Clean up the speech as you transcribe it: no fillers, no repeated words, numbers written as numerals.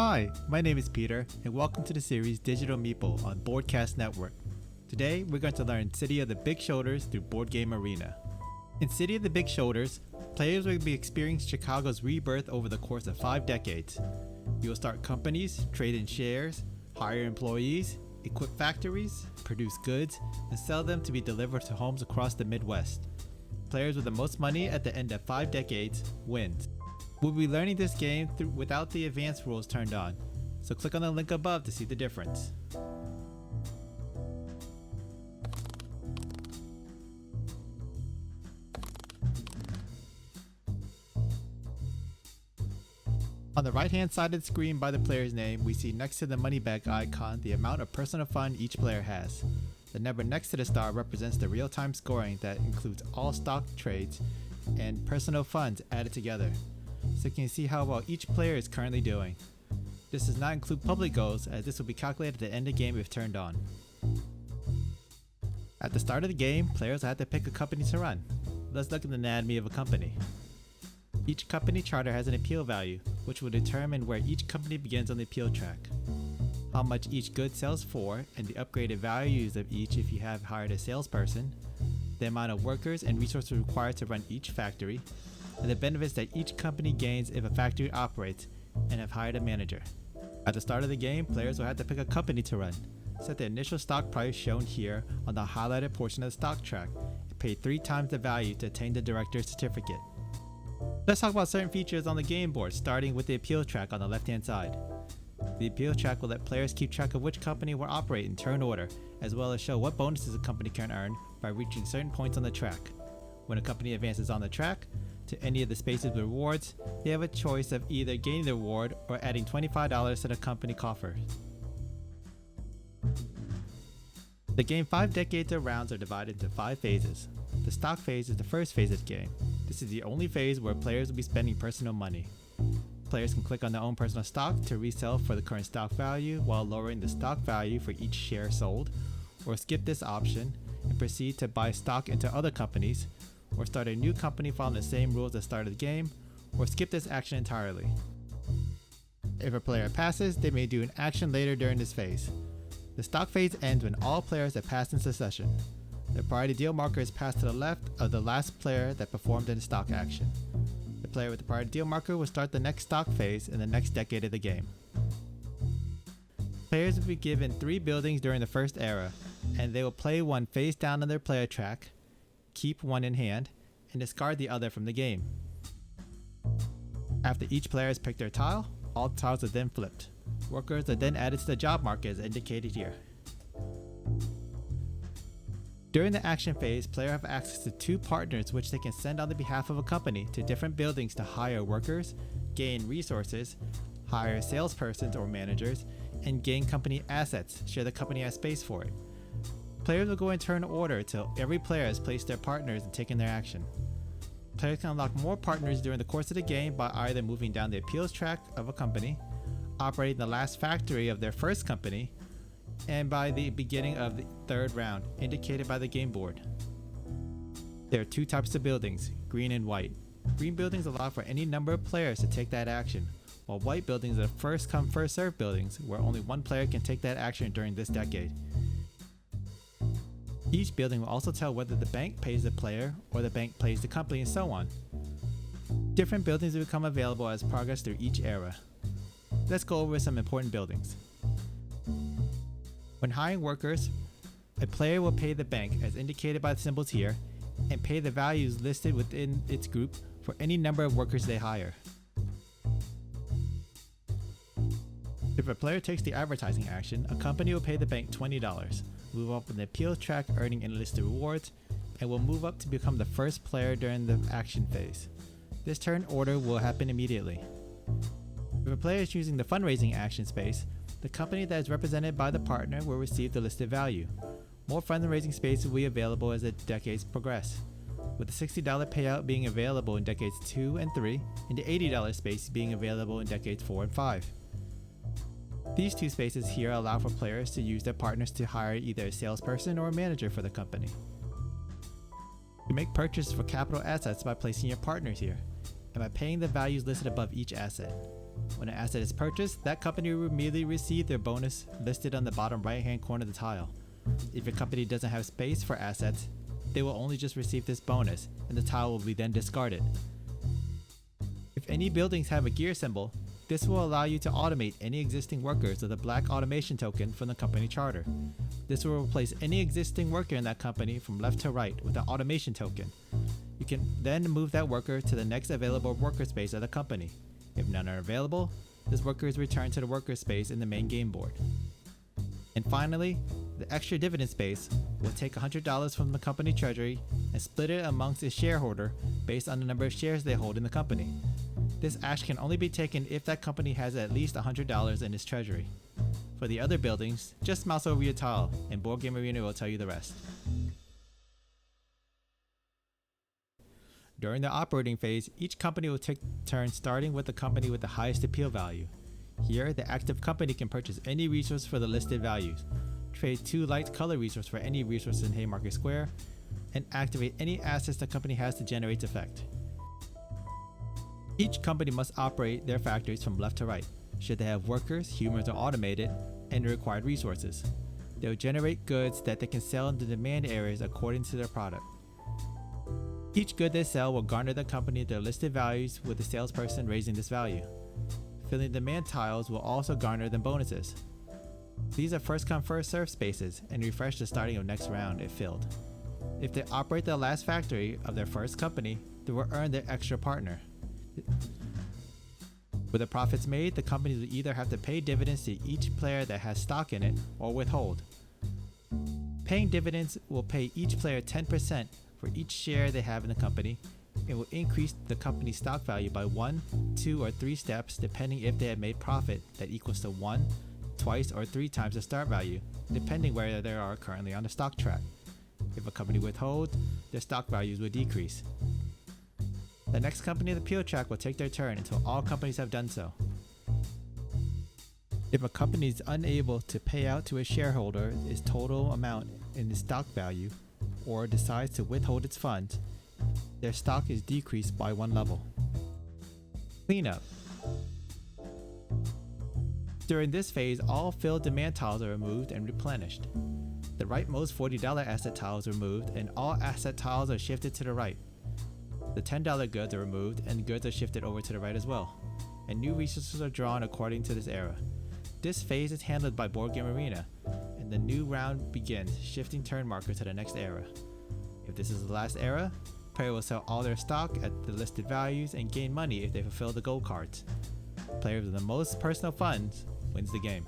Hi, my name is Peter, and welcome to the series Digital Meeple on BoardCast Network. Today, we're going to learn City of the Big Shoulders through Board Game Arena. In City of the Big Shoulders, players will be experiencing Chicago's rebirth over the course of 5 decades. You will start companies, trade in shares, hire employees, equip factories, produce goods, and sell them to be delivered to homes across the Midwest. Players with the most money at the end of 5 decades wins. We'll be learning this game without the advanced rules turned on, so click on the link above to see the difference. On the right hand side of the screen by the player's name, we see next to the money bag icon the amount of personal fund each player has. The number next to the star represents the real-time scoring that includes all stock trades and personal funds added together, so you can see how well each player is currently doing. This does not include public goals, as this will be calculated at the end of the game if turned on. At the start of the game, players will have to pick a company to run. Let's look at the anatomy of a company. Each company charter has an appeal value, which will determine where each company begins on the appeal track, how much each good sells for, and the upgraded values of each if you have hired a salesperson, the amount of workers and resources required to run each factory, and the benefits that each company gains if a factory operates and have hired a manager. At the start of the game, players will have to pick a company to run. Set the initial stock price shown here on the highlighted portion of the stock track and pay 3 times the value to attain the director's certificate. Let's talk about certain features on the game board, starting with the appeal track on the left hand side. The appeal track will let players keep track of which company will operate in turn order, as well as show what bonuses a company can earn by reaching certain points on the track. When a company advances on the track to any of the spaces with rewards, they have a choice of either gaining the reward or adding $25 to the company coffer. The game 5 decades of rounds are divided into 5 phases. The stock phase is the first phase of the game. This is the only phase where players will be spending personal money. Players can click on their own personal stock to resell for the current stock value while lowering the stock value for each share sold, or skip this option and proceed to buy stock into other companies, or start a new company following the same rules at the start of the game, or skip this action entirely. If a player passes, they may do an action later during this phase. The stock phase ends when all players have passed in succession. The priority deal marker is passed to the left of the last player that performed in the stock action. The player with the priority deal marker will start the next stock phase in the next decade of the game. Players will be given 3 buildings during the first era, and they will play one face down on their player track, keep one in hand, and discard the other from the game. After each player has picked their tile, all tiles are then flipped. Workers are then added to the job market as indicated here. During the action phase, players have access to 2 partners which they can send on the behalf of a company to different buildings to hire workers, gain resources, hire salespersons or managers, and gain company assets should the company has space for it. Players will go in turn order till every player has placed their partners and taken their action. Players can unlock more partners during the course of the game by either moving down the appeals track of a company, operating the last factory of their first company, and by the beginning of the 3rd round, indicated by the game board. There are 2 types of buildings, green and white. Green buildings allow for any number of players to take that action, while white buildings are first come first served buildings where only 1 player can take that action during this decade. Each building will also tell whether the bank pays the player or the bank pays the company, and so on. Different buildings will become available as progress through each era. Let's go over some important buildings. When hiring workers, a player will pay the bank as indicated by the symbols here and pay the values listed within its group for any number of workers they hire. If a player takes the advertising action, a company will pay the bank $20, move up in the appeal track earning enlisted rewards, and will move up to become the first player during the action phase. This turn order will happen immediately. If a player is using the fundraising action space, the company that is represented by the partner will receive the listed value. More fundraising space will be available as the decades progress, with the $60 payout being available in decades 2 and 3, and the $80 space being available in decades 4 and 5. These 2 spaces here allow for players to use their partners to hire either a salesperson or a manager for the company. You make purchases for capital assets by placing your partners here, and by paying the values listed above each asset. When an asset is purchased, that company will immediately receive their bonus listed on the bottom right hand corner of the tile. If your company doesn't have space for assets, they will only just receive this bonus, and the tile will be then discarded. If any buildings have a gear symbol, this will allow you to automate any existing workers with a black automation token from the company charter. This will replace any existing worker in that company from left to right with an automation token. You can then move that worker to the next available worker space of the company. If none are available, this worker is returned to the worker space in the main game board. And finally, the extra dividend space will take $100 from the company treasury and split it amongst its shareholder based on the number of shares they hold in the company. This action can only be taken if that company has at least $100 in its treasury. For the other buildings, just mouse over your tile and Board Game Arena will tell you the rest. During the operating phase, each company will take turns starting with the company with the highest appeal value. Here, the active company can purchase any resource for the listed values, trade 2 light color resource for any resource in Haymarket Square, and activate any assets the company has to generate effect. Each company must operate their factories from left to right, should they have workers, humans, or automated, and the required resources. They will generate goods that they can sell in the demand areas according to their product. Each good they sell will garner the company their listed values with the salesperson raising this value. Filling demand tiles will also garner them bonuses. These are first come first served spaces and refresh the starting of next round if filled. If they operate the last factory of their first company, they will earn their extra partner. With the profits made, the companies will either have to pay dividends to each player that has stock in it or withhold. Paying dividends will pay each player 10% for each share they have in the company and will increase the company's stock value by 1, 2, or 3 steps depending if they have made profit that equals to 1, twice, or 3 times the start value, depending where they are currently on the stock track. If a company withholds, their stock values will decrease. The next company in the appeal track will take their turn until all companies have done so. If a company is unable to pay out to a shareholder its total amount in its stock value, or decides to withhold its funds, their stock is decreased by 1 level. Cleanup. During this phase, all filled demand tiles are removed and replenished. The rightmost $40 asset tile is removed and all asset tiles are shifted to the right. The $10 goods are removed and goods are shifted over to the right as well, and new resources are drawn according to this era. This phase is handled by Board Game Arena, and the new round begins, shifting turn marker to the next era. If this is the last era, player will sell all their stock at the listed values and gain money if they fulfill the gold cards. Player with the most personal funds wins the game.